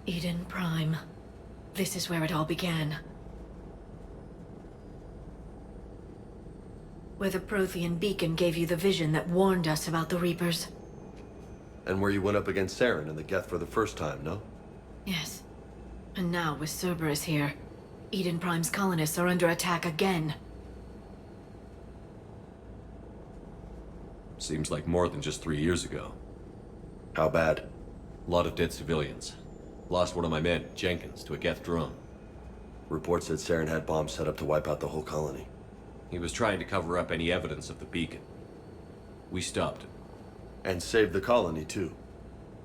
Eden Prime. This is where it all began. Where the Prothean beacon gave you the vision that warned us about the Reapers. And where you went up against Saren and the Geth for the first time, no? Yes. And now, with Cerberus here, Eden Prime's colonists are under attack again. Seems like more than just 3 years ago. How bad? A lot of dead civilians. Lost one of my men, Jenkins, to a Geth drone. Reports said Saren had bombs set up to wipe out the whole colony. He was trying to cover up any evidence of the beacon. We stopped him. And saved the colony, too.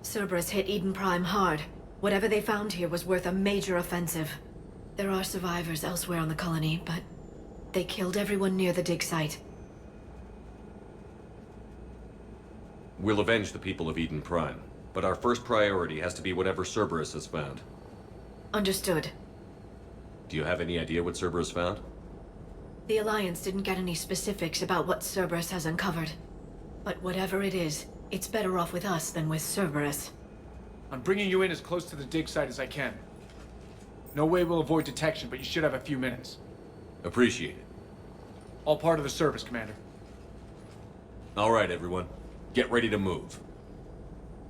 Cerberus hit Eden Prime hard. Whatever they found here was worth a major offensive. There are survivors elsewhere on the colony, but they killed everyone near the dig site. We'll avenge the people of Eden Prime, but our first priority has to be whatever Cerberus has found. Understood. Do you have any idea what Cerberus found? The Alliance didn't get any specifics about what Cerberus has uncovered. But whatever it is, it's better off with us than with Cerberus. I'm bringing you in as close to the dig site as I can. No way we'll avoid detection, but you should have a few minutes. Appreciate it. All part of the service, Commander. All right, everyone. Get ready to move.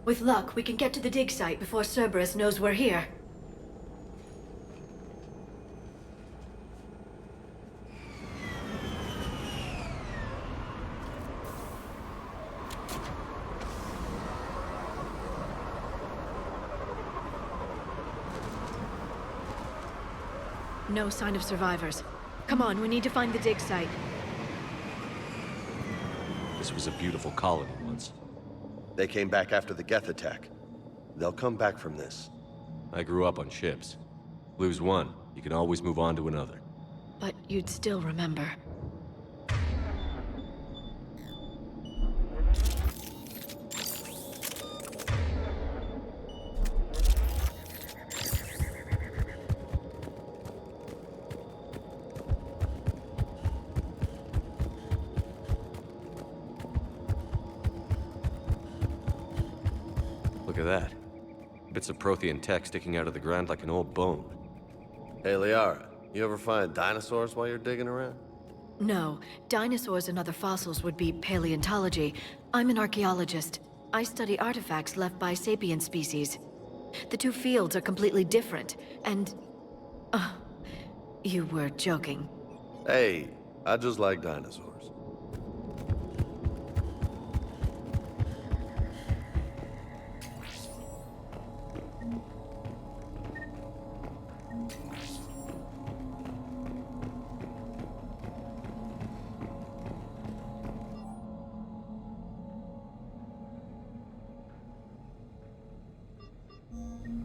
With luck, we can get to the dig site before Cerberus knows we're here. No sign of survivors. Come on, we need to find the dig site. This was a beautiful colony once. They came back after the Geth attack. They'll come back from this. I grew up on ships. Lose one, you can always move on to another. But you'd still remember. Look at that. Bits of Prothean tech sticking out of the ground like an old bone. Hey, Liara, you ever find dinosaurs while you're digging around? No, dinosaurs and other fossils would be paleontology. I'm an archaeologist. I study artifacts left by sapient species. The two fields are completely different, and... you were joking. Hey, I just like dinosaurs.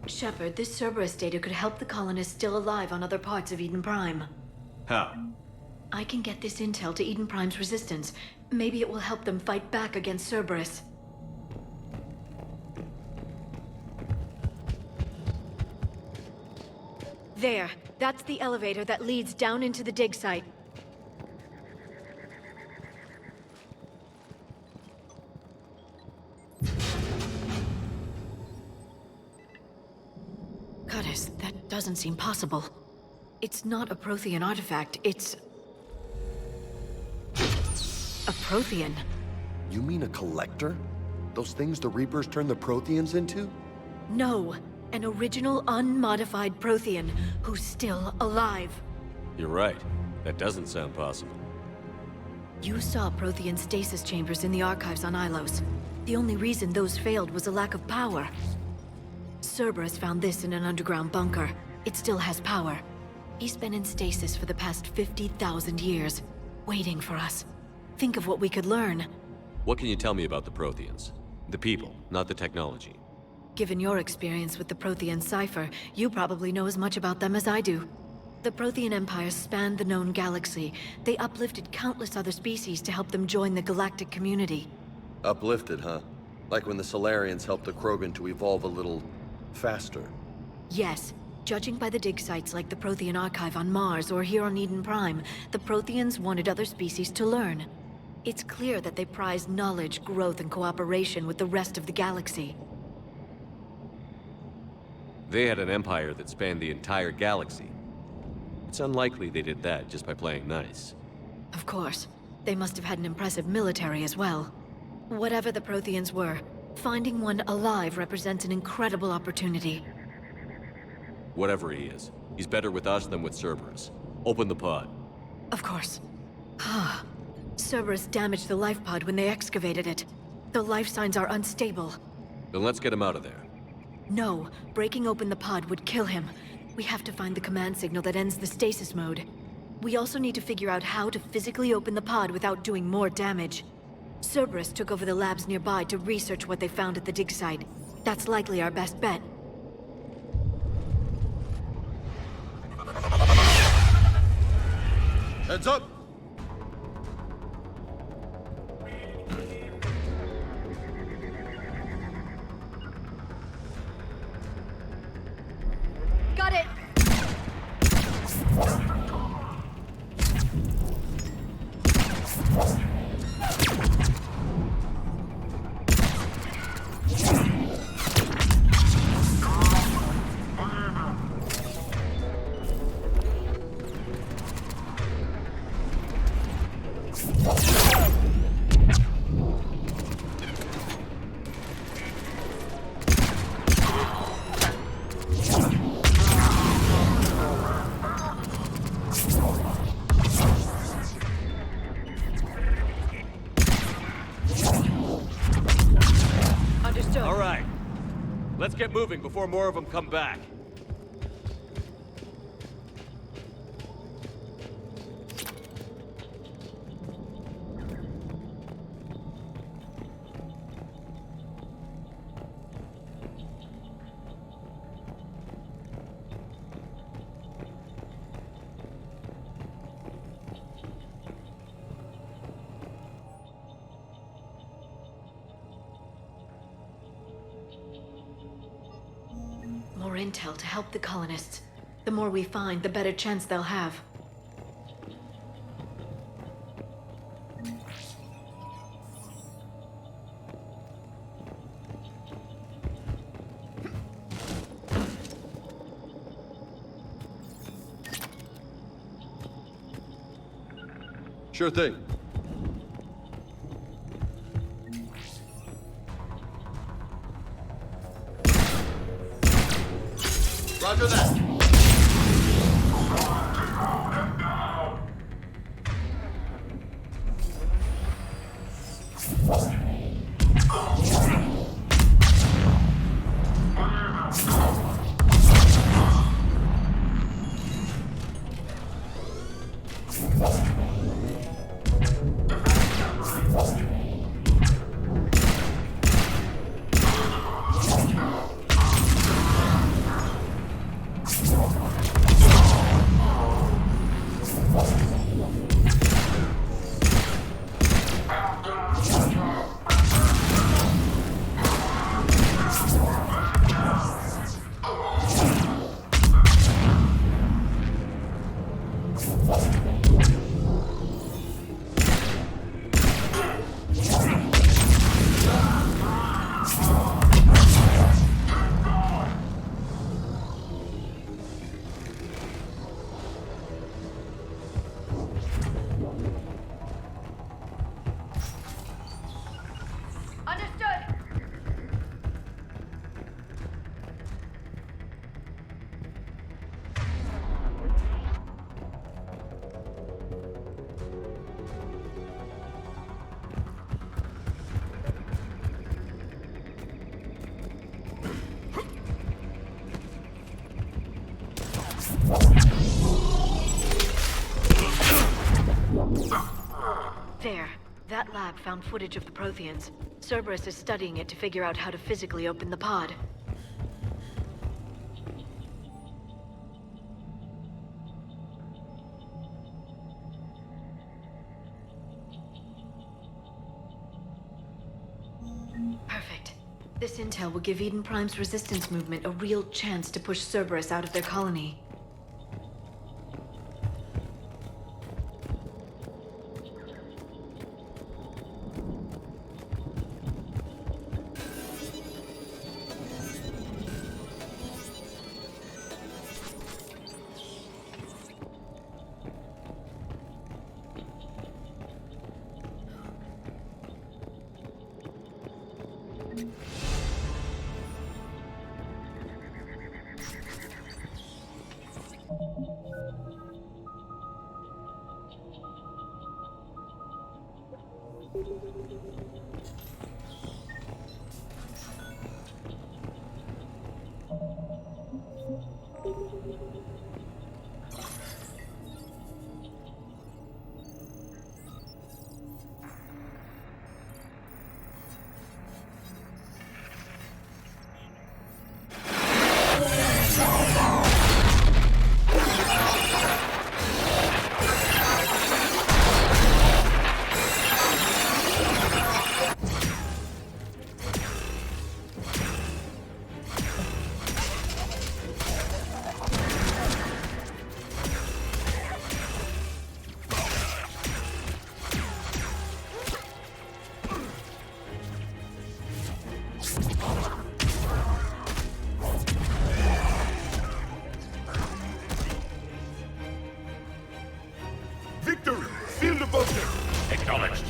Shepard, this Cerberus data could help the colonists still alive on other parts of Eden Prime. How? I can get this intel to Eden Prime's resistance. Maybe it will help them fight back against Cerberus. There. That's the elevator that leads down into the dig site. Goddess, that doesn't seem possible. It's not a Prothean artifact, it's... a Prothean. You mean a collector? Those things the Reapers turned the Protheans into? No, an original unmodified Prothean who's still alive. You're right. That doesn't sound possible. You saw Prothean stasis chambers in the archives on Ilos. The only reason those failed was a lack of power. Cerberus found this in an underground bunker. It still has power. He's been in stasis for the past 50,000 years, waiting for us. Think of what we could learn. What can you tell me about the Protheans? The people, not the technology. Given your experience with the Prothean cipher, you probably know as much about them as I do. The Prothean Empire spanned the known galaxy. They uplifted countless other species to help them join the galactic community. Uplifted, huh? Like when the Solarians helped the Krogan to evolve a little... faster. Yes. Judging by the dig sites like the Prothean Archive on Mars or here on Eden Prime, the Protheans wanted other species to learn. It's clear that they prize knowledge, growth, and cooperation with the rest of the galaxy. They had an empire that spanned the entire galaxy. It's unlikely they did that just by playing nice. Of course. They must have had an impressive military as well. Whatever the Protheans were, finding one alive represents an incredible opportunity. Whatever he is, he's better with us than with Cerberus. Open the pod. Of course. Cerberus damaged the life pod when they excavated it. The life signs are unstable. Then let's get him out of there. No, breaking open the pod would kill him. We have to find the command signal that ends the stasis mode. We also need to figure out how to physically open the pod without doing more damage. Cerberus took over the labs nearby to research what they found at the dig site. That's likely our best bet. Heads up! Got it! Understood. All right. Let's get moving before more of them come back. More intel to help the colonists. The more we find, the better chance they'll have. Sure thing. Roger that. There. That lab found footage of the Protheans. Cerberus is studying it to figure out how to physically open the pod. Perfect. This intel will give Eden Prime's resistance movement a real chance to push Cerberus out of their colony. Victory! Seal the bunker! Acknowledged.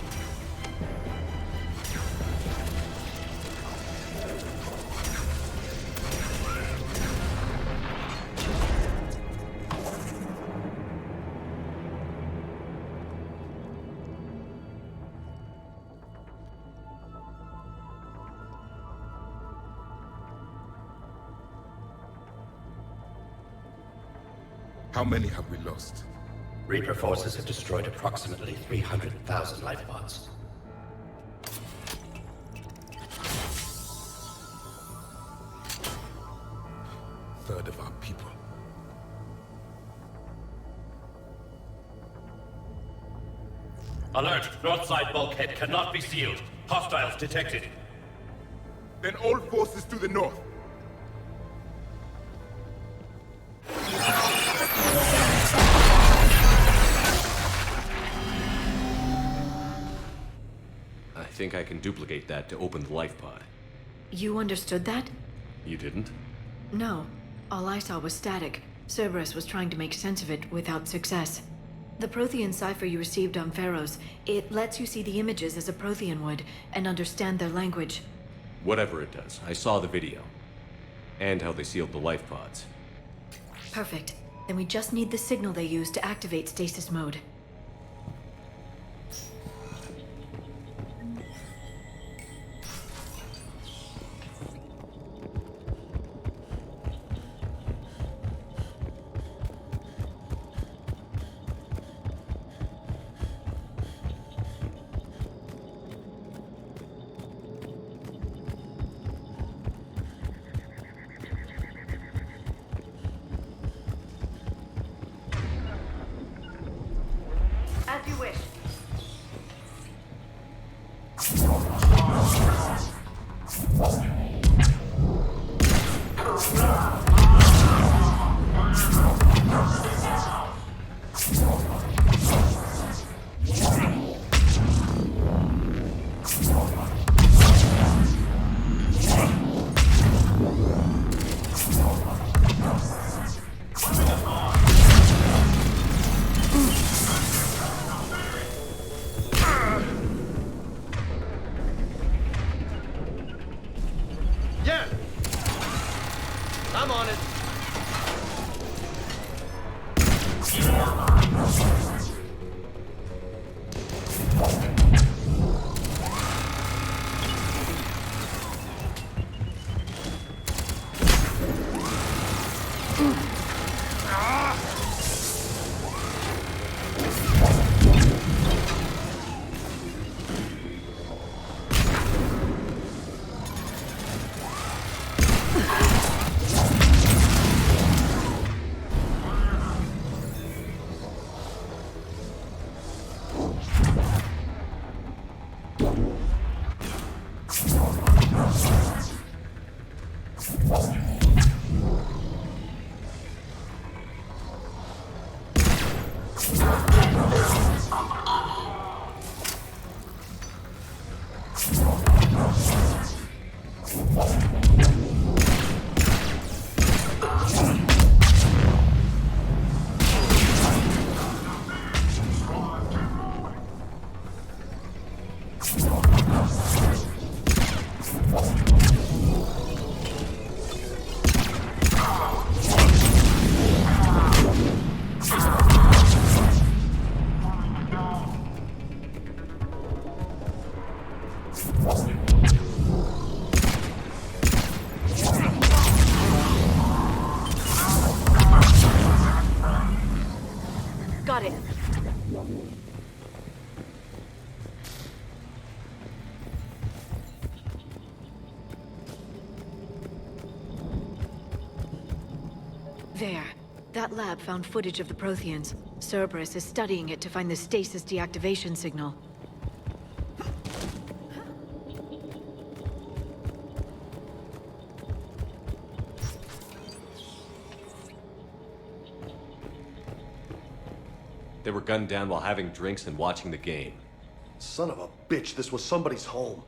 How many have we lost? Reaper forces have destroyed approximately 300,000 life pods. Third of our people. Alert! North side bulkhead cannot be sealed. Hostiles detected. Then all forces to the north. I think I can duplicate that to open the life pod. You understood that? You didn't? No. All I saw was static. Cerberus was trying to make sense of it without success. The Prothean cipher you received on Pharaohs, it lets you see the images as a Prothean would, and understand their language. Whatever it does, I saw the video. And how they sealed the life pods. Perfect. Then we just need the signal they used to activate stasis mode. Got it. There. That lab found footage of the Protheans. Cerberus is studying it to find the stasis deactivation signal. They were gunned down while having drinks and watching the game. Son of a bitch, this was somebody's home.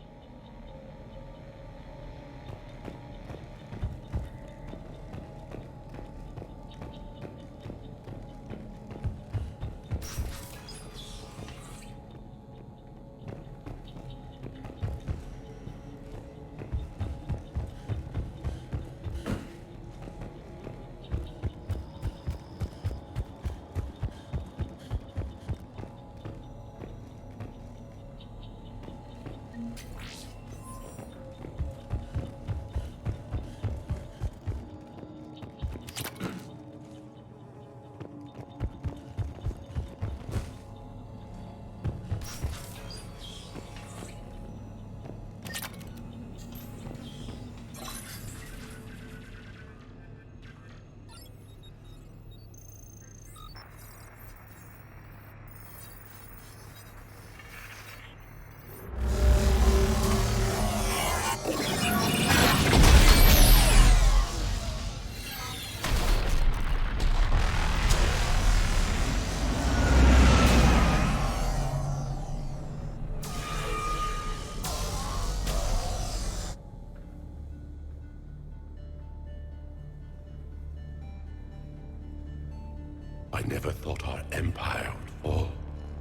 I never thought our empire would fall.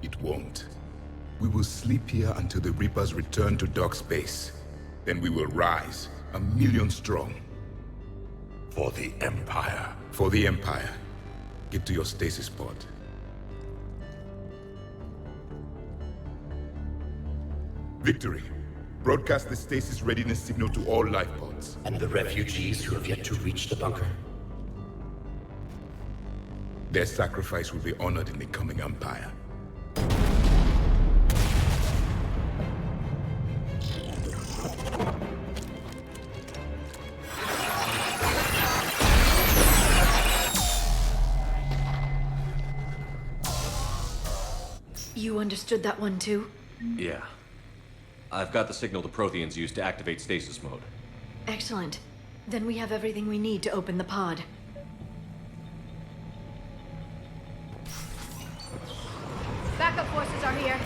It won't. We will sleep here until the Reapers return to dark space. Then we will rise, 1,000,000 strong. For the Empire. For the Empire. Get to your stasis pod. Victory. Broadcast the stasis readiness signal to all life pods. And the refugees who have yet to reach the bunker. Their sacrifice will be honored in the coming Empire. You understood that one too? Yeah. I've got the signal the Protheans used to activate stasis mode. Excellent. Then we have everything we need to open the pod. Backup forces are here.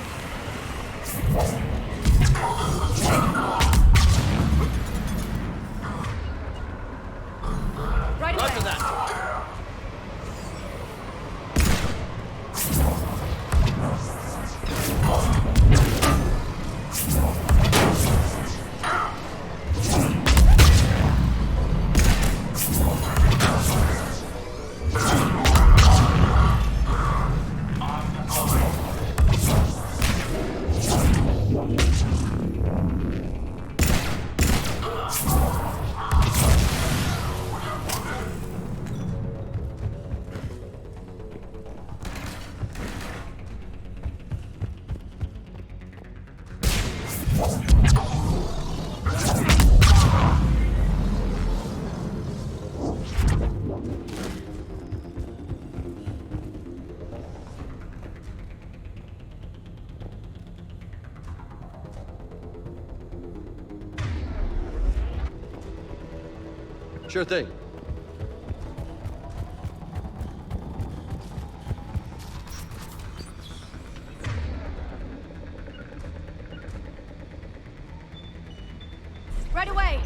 Right away. After that. Sure thing. Right away.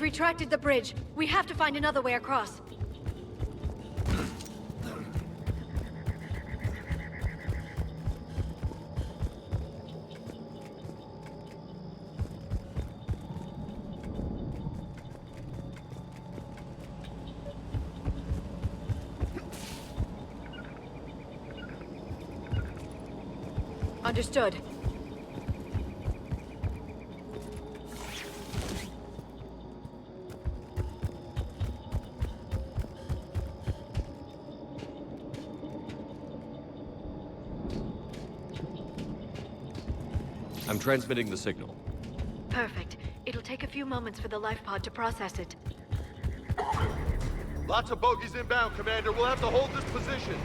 They've retracted the bridge. We have to find another way across. Understood. I'm transmitting the signal. Perfect. It'll take a few moments for the life pod to process it. Lots of bogies inbound, Commander. We'll have to hold this position.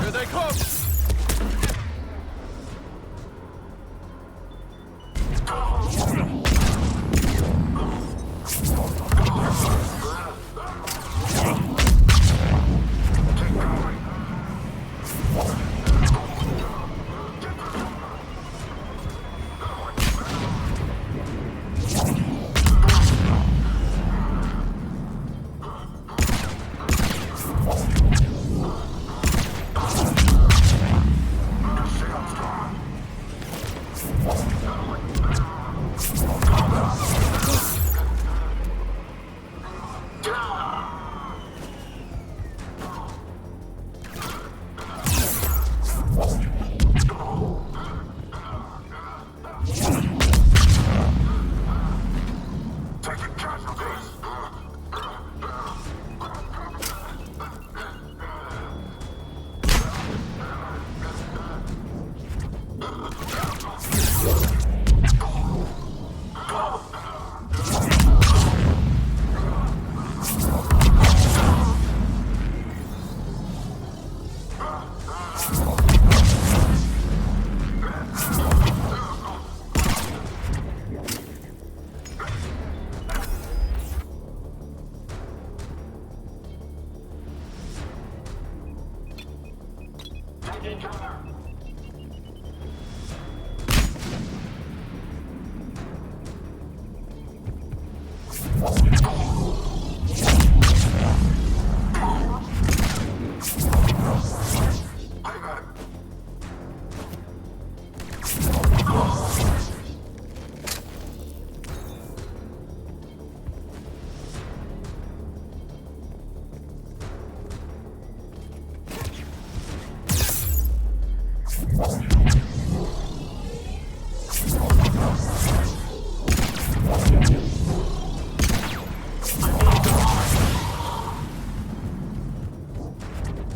Here they come!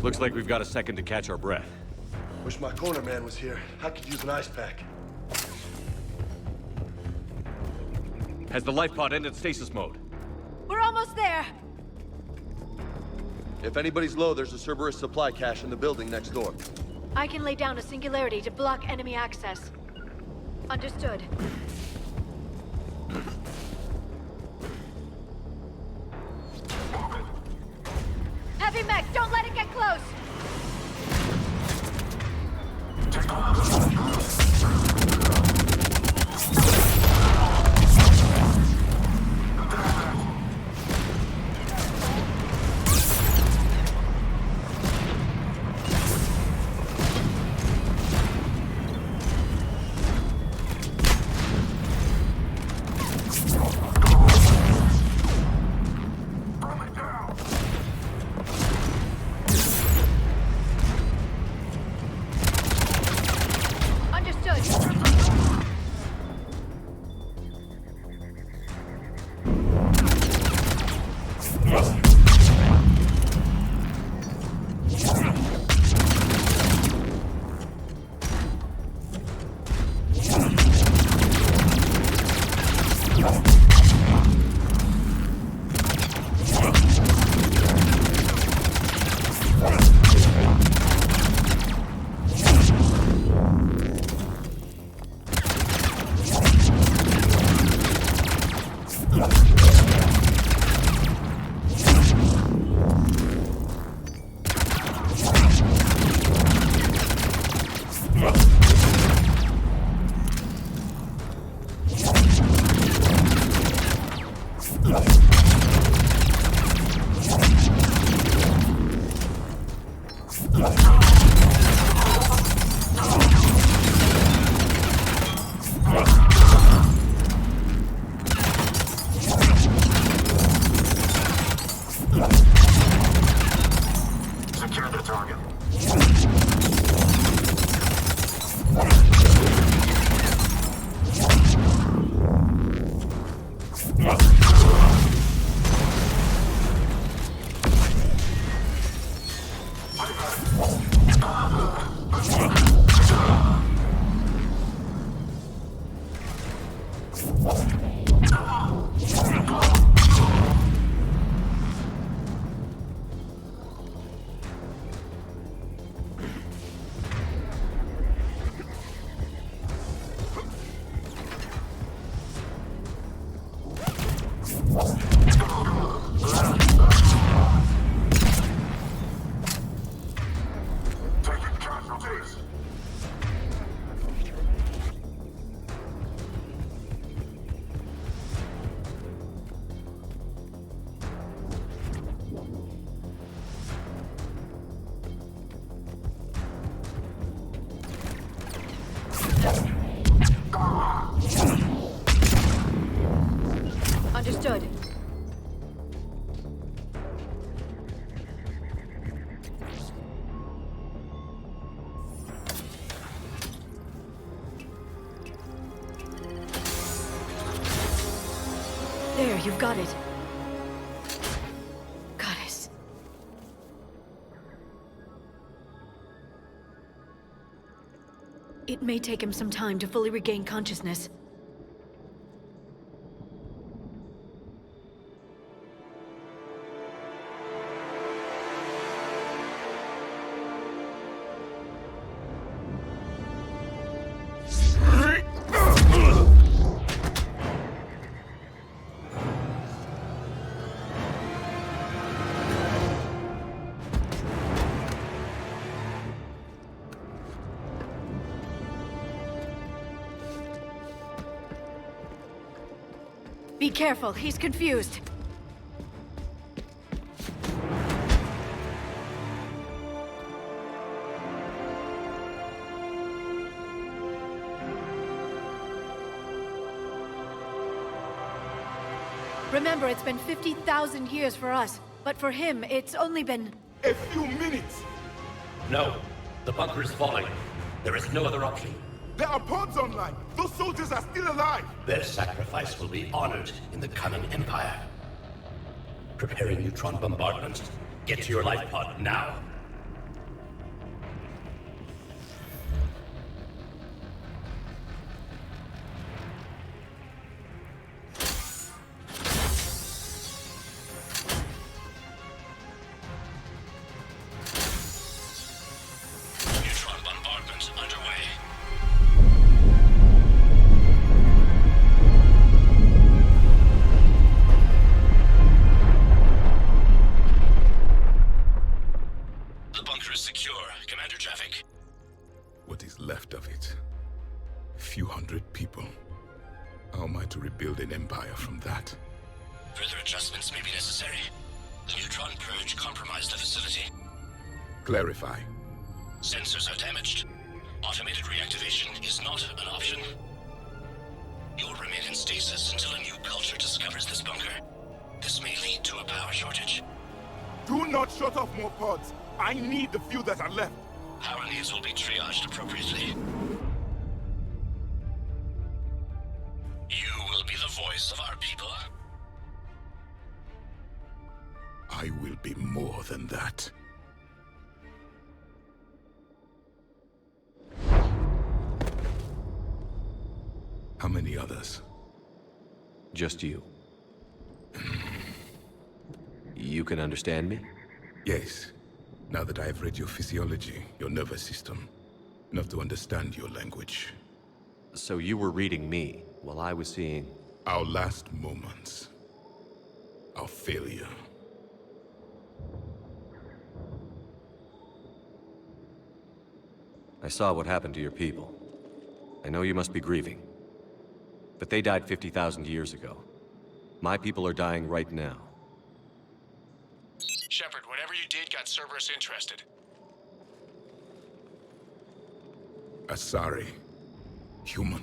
Looks like we've got a second to catch our breath. Wish my corner man was here. I could use an ice pack. Has the life pod ended stasis mode? We're almost there! If anybody's low, there's a Cerberus supply cache in the building next door. I can lay down a singularity to block enemy access. Understood. Heavy mech, don't let it get close! Understood. There, you've got it. Goddess. It may take him some time to fully regain consciousness. Be careful, he's confused. Remember, it's been 50,000 years for us, but for him, it's only been... A few minutes! No. The bunker is falling. There is no other option. There are pods online! Those soldiers are still alive! Their sacrifice will be honored in the coming Empire. Preparing neutron bombardment. Get to your life pod now. Neutron bombardment underway. The bunker is secure. Commander Traffic. What is left of it? A few hundred people. How am I to rebuild an empire from that? Further adjustments may be necessary. The neutron purge compromised the facility. Clarify. Sensors are damaged. Automated reactivation is not an option. You'll remain in stasis until a new culture discovers this bunker. This may lead to a power shortage. Do not shut off more pods! I need the few that are left! Power needs will be triaged appropriately. You will be the voice of our people. I will be more than that. How many others? Just you. You can understand me? Yes. Now that I have read your physiology, your nervous system, enough to understand your language. So you were reading me, while I was seeing... Our last moments. Our failure. I saw what happened to your people. I know you must be grieving. But they died 50,000 years ago. My people are dying right now. Shepard, whatever you did got Cerberus interested. Asari. Human.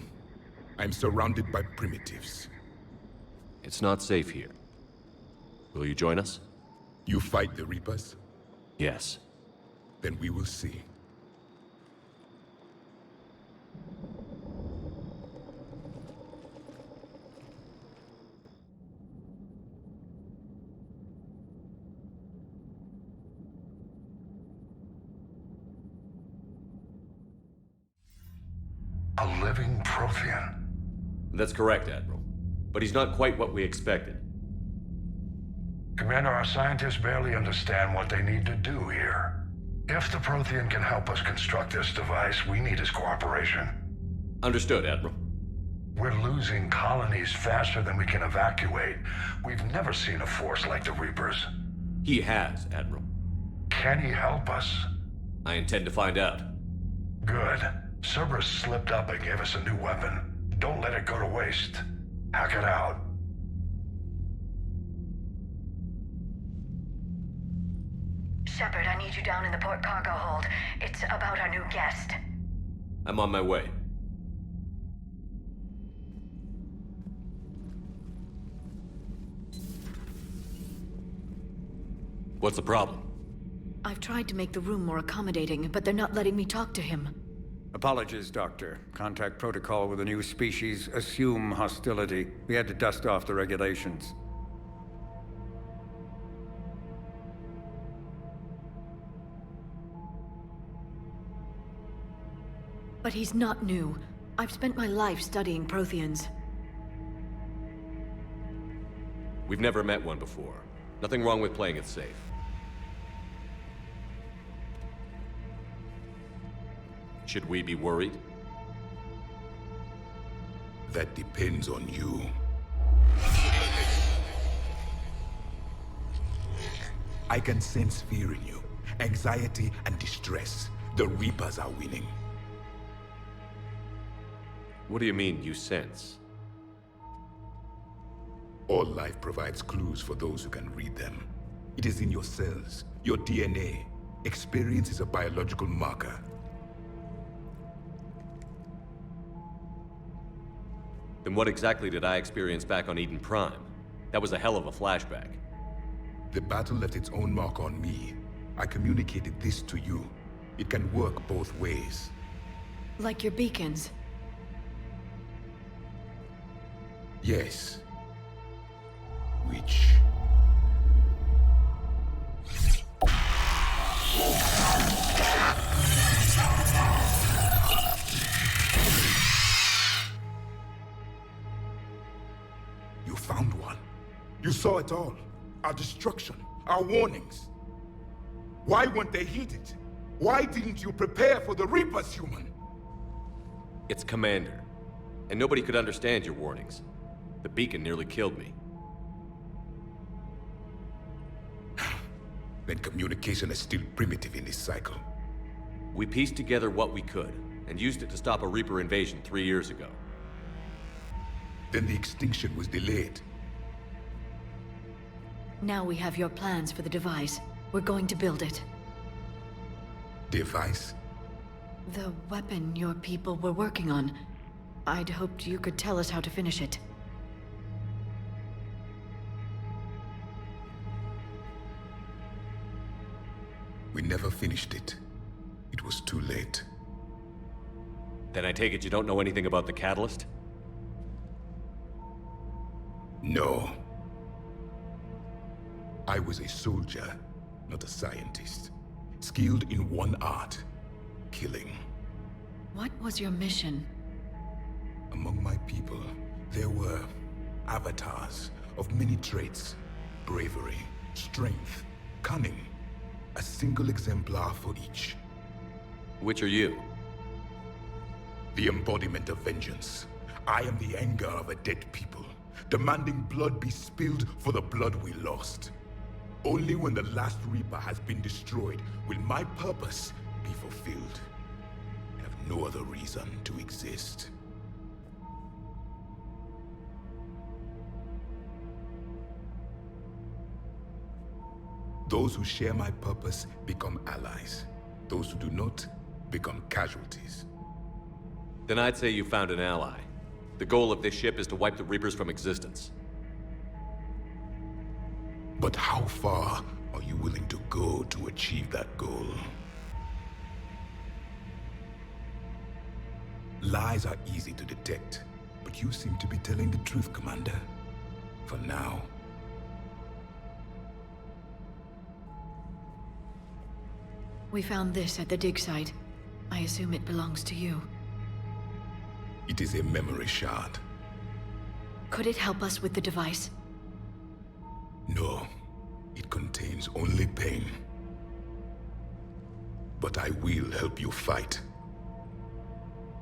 I'm surrounded by primitives. It's not safe here. Will you join us? You fight the Reapers? Yes. Then we will see. A living Prothean? That's correct, Admiral. But he's not quite what we expected. Commander, our scientists barely understand what they need to do here. If the Prothean can help us construct this device, we need his cooperation. Understood, Admiral. We're losing colonies faster than we can evacuate. We've never seen a force like the Reapers. He has, Admiral. Can he help us? I intend to find out. Good. Cerberus slipped up and gave us a new weapon. Don't let it go to waste. Hack it out. Shepard, I need you down in the port cargo hold. It's about our new guest. I'm on my way. What's the problem? I've tried to make the room more accommodating, but they're not letting me talk to him. Apologies, Doctor. Contact protocol with a new species. Assume hostility. We had to dust off the regulations. But he's not new. I've spent my life studying Protheans. We've never met one before. Nothing wrong with playing it safe. Should we be worried? That depends on you. I can sense fear in you. Anxiety and distress. The Reapers are winning. What do you mean, you sense? All life provides clues for those who can read them. It is in your cells, your DNA. Experience is a biological marker. Then what exactly did I experience back on Eden Prime? That was a hell of a flashback. The battle left its own mark on me. I communicated this to you. It can work both ways. Like your beacons. Yes. Which... You found one. You saw it all. Our destruction, our warnings. Why weren't they heeded? Why didn't you prepare for the Reapers, human? It's Commander. And nobody could understand your warnings. The beacon nearly killed me. Then communication is still primitive in this cycle. We pieced together what we could, and used it to stop a Reaper invasion 3 years ago. Then the extinction was delayed. Now we have your plans for the device. We're going to build it. Device? The weapon your people were working on. I'd hoped you could tell us how to finish it. We never finished it. It was too late. Then I take it you don't know anything about the catalyst? No. I was a soldier, not a scientist. Skilled in one art, killing. What was your mission? Among my people, there were avatars of many traits. Bravery, strength, cunning. A single exemplar for each. Which are you? The embodiment of vengeance. I am the anger of a dead people, demanding blood be spilled for the blood we lost. Only when the last Reaper has been destroyed will my purpose be fulfilled. I have no other reason to exist. Those who share my purpose become allies. Those who do not become casualties. Then I'd say you found an ally. The goal of this ship is to wipe the Reapers from existence. But how far are you willing to go to achieve that goal? Lies are easy to detect, but you seem to be telling the truth, Commander. For now. We found this at the dig site. I assume it belongs to you. It is a memory shard. Could it help us with the device? No, it contains only pain. But I will help you fight.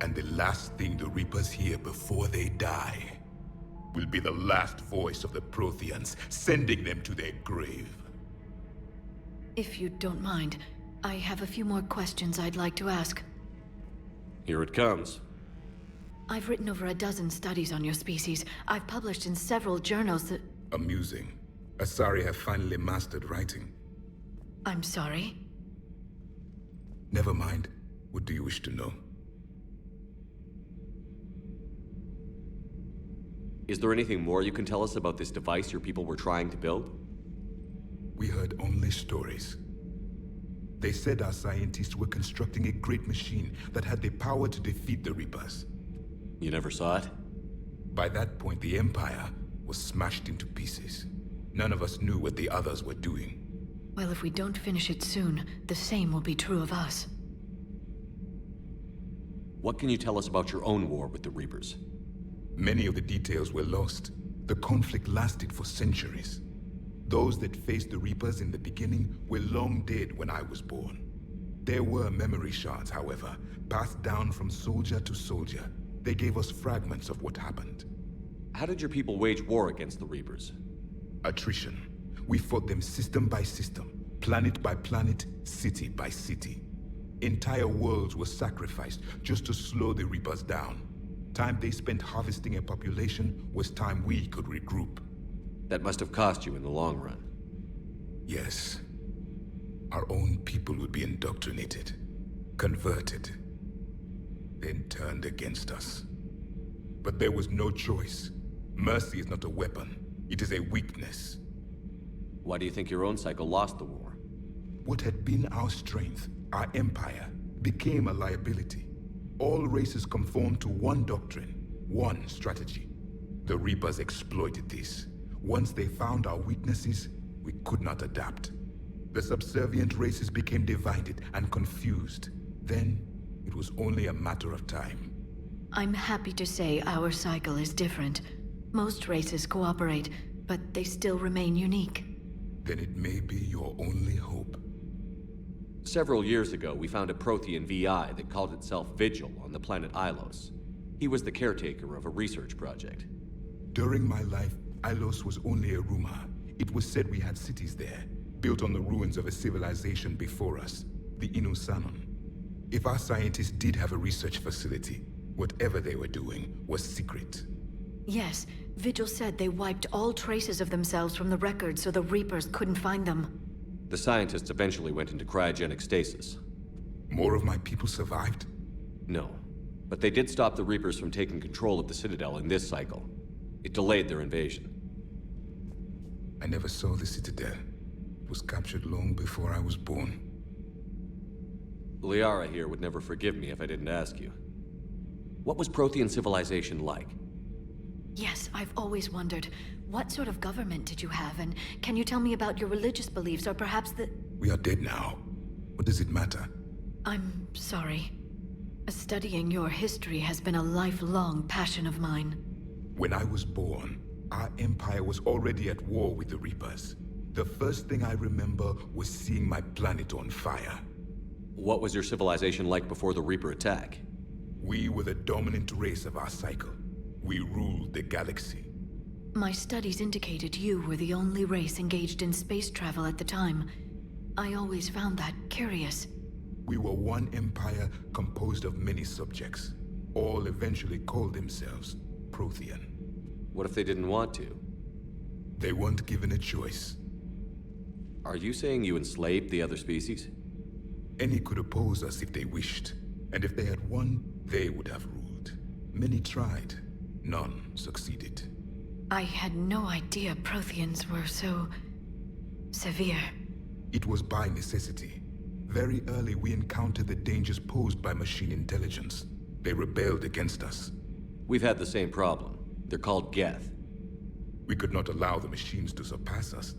And the last thing the Reapers hear before they die will be the last voice of the Protheans, sending them to their grave. If you don't mind, I have a few more questions I'd like to ask. Here it comes. I've written over a dozen studies on your species. I've published in several journals that... Amusing. Asari have finally mastered writing. I'm sorry? Never mind. What do you wish to know? Is there anything more you can tell us about this device your people were trying to build? We heard only stories. They said our scientists were constructing a great machine that had the power to defeat the Reapers. You never saw it? By that point, the Empire was smashed into pieces. None of us knew what the others were doing. Well, if we don't finish it soon, the same will be true of us. What can you tell us about your own war with the Reapers? Many of the details were lost. The conflict lasted for centuries. Those that faced the Reapers in the beginning were long dead when I was born. There were memory shards, however, passed down from soldier to soldier. They gave us fragments of what happened. How did your people wage war against the Reapers? Attrition. We fought them system by system, planet by planet, city by city. Entire worlds were sacrificed just to slow the Reapers down. Time they spent harvesting a population was time we could regroup. That must have cost you in the long run. Yes. Our own people would be indoctrinated, converted, then turned against us. But there was no choice. Mercy is not a weapon. It is a weakness. Why do you think your own cycle lost the war? What had been our strength, our empire, became a liability. All races conformed to one doctrine, one strategy. The Reapers exploited this. Once they found our weaknesses, we could not adapt. The subservient races became divided and confused. Then, it was only a matter of time. I'm happy to say our cycle is different. Most races cooperate, but they still remain unique. Then it may be your only hope. Several years ago, we found a Prothean VI that called itself Vigil on the planet Ilos. He was the caretaker of a research project. During my life, Ilos was only a rumor. It was said we had cities there, built on the ruins of a civilization before us, the Inusanon. If our scientists did have a research facility, whatever they were doing was secret. Yes, Vigil said they wiped all traces of themselves from the records so the Reapers couldn't find them. The scientists eventually went into cryogenic stasis. More of my people survived? No, but they did stop the Reapers from taking control of the Citadel in this cycle. It delayed their invasion. I never saw the Citadel. It was captured long before I was born. Liara here would never forgive me if I didn't ask you. What was Prothean civilization like? Yes, I've always wondered. What sort of government did you have, and can you tell me about your religious beliefs, or perhaps the... We are dead now. What does it matter? I'm sorry. Studying your history has been a lifelong passion of mine. When I was born, our empire was already at war with the Reapers. The first thing I remember was seeing my planet on fire. What was your civilization like before the Reaper attack? We were the dominant race of our cycle. We ruled the galaxy. My studies indicated you were the only race engaged in space travel at the time. I always found that curious. We were one empire composed of many subjects. All eventually called themselves Prothean. What if they didn't want to? They weren't given a choice. Are you saying you enslaved the other species? Any could oppose us if they wished. And if they had won, they would have ruled. Many tried. None succeeded. I had no idea Protheans were so... severe. It was by necessity. Very early we encountered the dangers posed by machine intelligence. They rebelled against us. We've had the same problem. They're called Geth. We could not allow the machines to surpass us.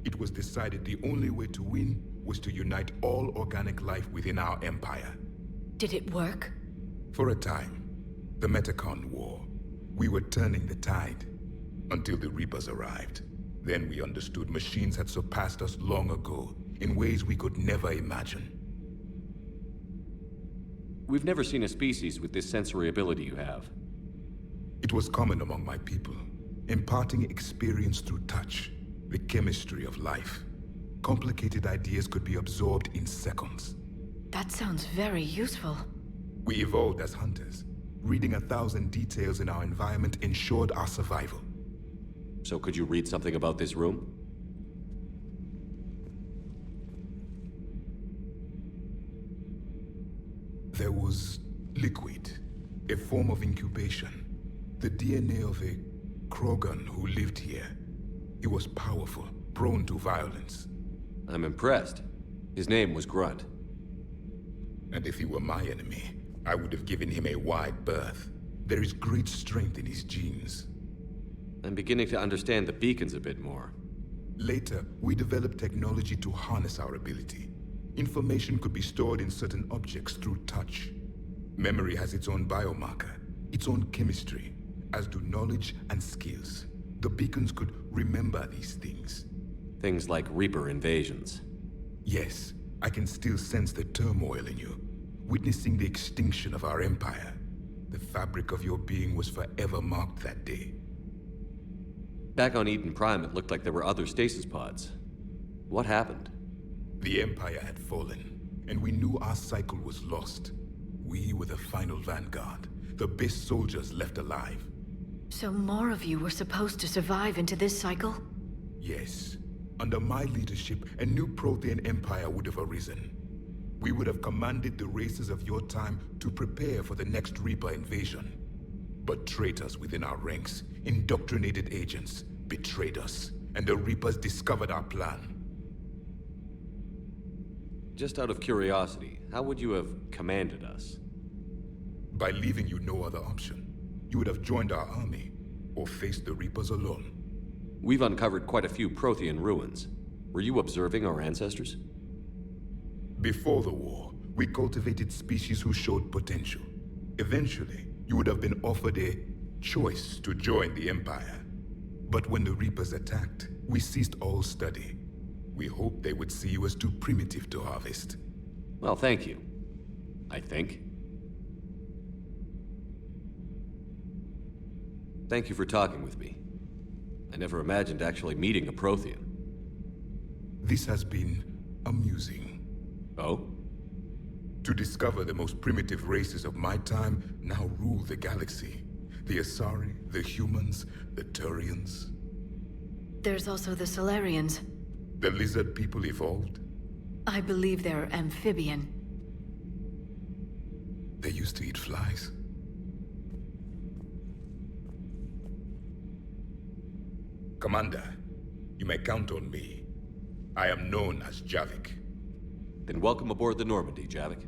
It was decided the only way to win was to unite all organic life within our empire. Did it work? For a time, the Metacon War, we were turning the tide until the Reapers arrived. Then we understood machines had surpassed us long ago in ways we could never imagine. We've never seen a species with this sensory ability you have. It was common among my people, imparting experience through touch, the chemistry of life. Complicated ideas could be absorbed in seconds. That sounds very useful. We evolved as hunters. Reading 1,000 details in our environment ensured our survival. So could you read something about this room? There was liquid, a form of incubation. The DNA of a Krogan who lived here. He was powerful, prone to violence. I'm impressed. His name was Grunt. And if he were my enemy, I would have given him a wide berth. There is great strength in his genes. I'm beginning to understand the beacons a bit more. Later, we developed technology to harness our ability. Information could be stored in certain objects through touch. Memory has its own biomarker, its own chemistry, as do knowledge and skills. The beacons could remember these things. Things like Reaper invasions. Yes, I can still sense the turmoil in you, witnessing the extinction of our empire. The fabric of your being was forever marked that day. Back on Eden Prime, it looked like there were other stasis pods. What happened? The Empire had fallen, and we knew our cycle was lost. We were the final vanguard, the best soldiers left alive. So more of you were supposed to survive into this cycle? Yes. Under my leadership, a new Prothean empire would have arisen. We would have commanded the races of your time to prepare for the next Reaper invasion. But traitors within our ranks, indoctrinated agents, betrayed us, and the Reapers discovered our plan. Just out of curiosity, how would you have commanded us? By leaving you no other option. You would have joined our army, or faced the Reapers alone. We've uncovered quite a few Prothean ruins. Were you observing our ancestors? Before the war, we cultivated species who showed potential. Eventually, you would have been offered a choice to join the Empire. But when the Reapers attacked, we ceased all study. We hoped they would see you as too primitive to harvest. Well, thank you. I think. Thank you for talking with me. I never imagined actually meeting a Prothean. This has been amusing. Oh? To discover the most primitive races of my time now rule the galaxy. The Asari, the humans, the Turians. There's also the Solarians. The lizard people evolved. I believe they're amphibian. They used to eat flies. Commander, you may count on me. I am known as Javik. Then welcome aboard the Normandy, Javik.